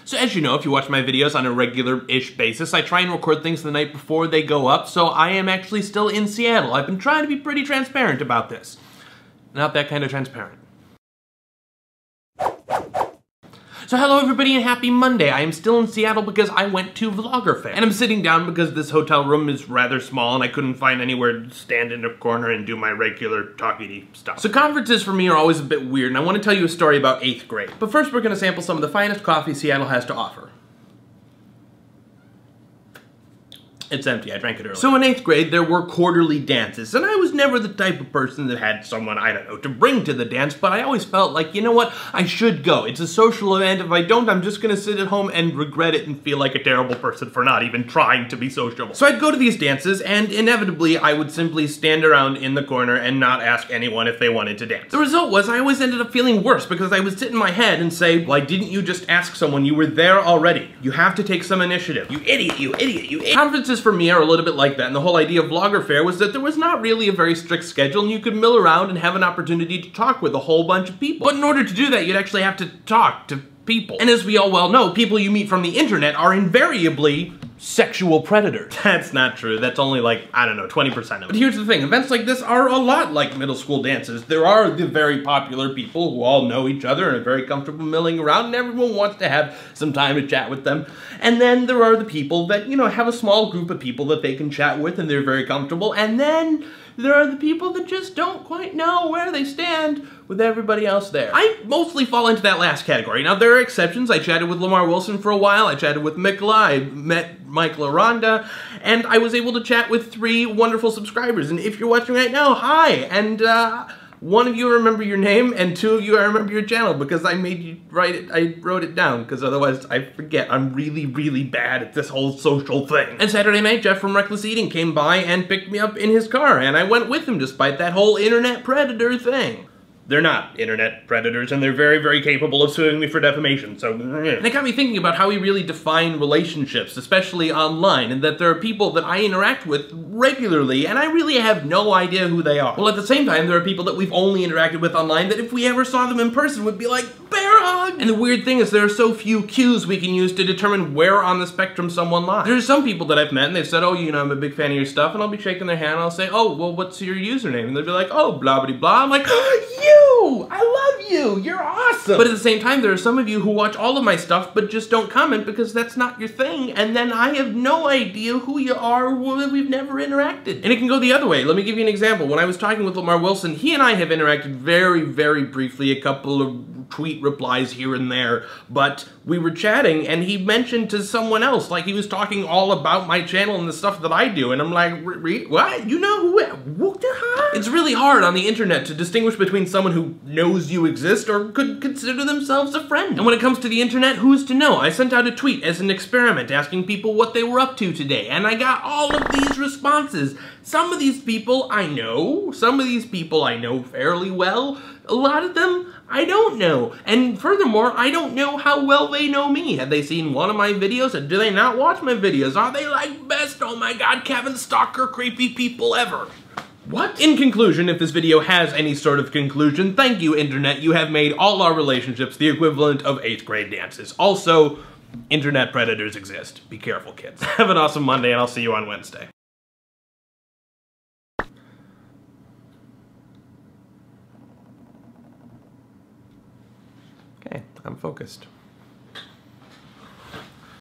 So as you know, if you watch my videos on a regular-ish basis, I try and record things the night before they go up, so I am actually still in Seattle. I've been trying to be pretty transparent about this. Not that kind of transparent. So hello everybody and happy Monday. I am still in Seattle because I went to VloggerFair. And I'm sitting down because this hotel room is rather small and I couldn't find anywhere to stand in a corner and do my regular talky stuff. So conferences for me are always a bit weird, and I want to tell you a story about 8th grade. But first we're going to sample some of the finest coffee Seattle has to offer. It's empty, I drank it earlier. So in 8th grade, there were quarterly dances, and I was never the type of person that had someone, I don't know, to bring to the dance, but I always felt like, you know what, I should go. It's a social event. If I don't, I'm just gonna sit at home and regret it and feel like a terrible person for not even trying to be sociable. So I'd go to these dances, and inevitably, I would simply stand around in the corner and not ask anyone if they wanted to dance. The result was I always ended up feeling worse because I would sit in my head and say, why didn't you just ask someone? You were there already. You have to take some initiative. You idiot, you idiot, you idiot. Conferences for me are a little bit like that, and the whole idea of VloggerFair was that there was not really a very strict schedule and you could mill around and have an opportunity to talk with a whole bunch of people. But in order to do that, you'd actually have to talk to people. And as we all well know, people you meet from the internet are invariably sexual predators. That's not true. That's only like, I don't know, 20% of it. But here's the thing, events like this are a lot like middle school dances. There are the very popular people who all know each other and are very comfortable milling around, and everyone wants to have some time to chat with them. And then there are the people that, you know, have a small group of people that they can chat with and they're very comfortable. And then there are the people that just don't quite know where they stand with everybody else there. I mostly fall into that last category. Now, there are exceptions. I chatted with Lamar Wilson for a while. I chatted with Mikla. I met Mike LaRonda. And I was able to chat with 3 wonderful subscribers. And if you're watching right now, hi! And, 1 of you I remember your name, and 2 of you I remember your channel because I made you write it. I wrote it down because otherwise I forget. I'm really, really bad at this whole social thing. And Saturday night, Jeff from Reckless Eating came by and picked me up in his car, and I went with him despite that whole internet predator thing. They're not internet predators, and they're very, very capable of suing me for defamation, so... And it got me thinking about how we really define relationships, especially online, and that there are people that I interact with regularly, and I really have no idea who they are. Well, at the same time, there are people that we've only interacted with online that if we ever saw them in person would be like, bear hug! And the weird thing is there are so few cues we can use to determine where on the spectrum someone lies. There are some people that I've met, and they've said, oh, you know, I'm a big fan of your stuff, and I'll be shaking their hand, and I'll say, oh, well, what's your username? And they'll be like, oh, blah, blah, blah. I'm like, you! I love you! You're awesome! But at the same time, there are some of you who watch all of my stuff but just don't comment because that's not your thing, and then I have no idea who you are. We've never interacted. And it can go the other way. Let me give you an example. When I was talking with Lamar Wilson, he and I have interacted very, very briefly, a couple of tweet replies here and there, but we were chatting and he mentioned to someone else, like he was talking all about my channel and the stuff that I do, and I'm like, what? You know who? What the hell? It's really hard on the internet to distinguish between someone who knows you exist or could consider themselves a friend. And when it comes to the internet, who's to know? I sent out a tweet as an experiment asking people what they were up to today, and I got all of these responses. Some of these people I know, some of these people I know fairly well, a lot of them I don't know. And furthermore, I don't know how well they know me. Have they seen one of my videos, or do they not watch my videos? Are they like best, oh my god, Kevin Stalker, creepy people ever? What? In conclusion, if this video has any sort of conclusion, thank you, internet. You have made all our relationships the equivalent of 8th grade dances. Also, internet predators exist. Be careful, kids. Have an awesome Monday, and I'll see you on Wednesday. Okay, I'm focused.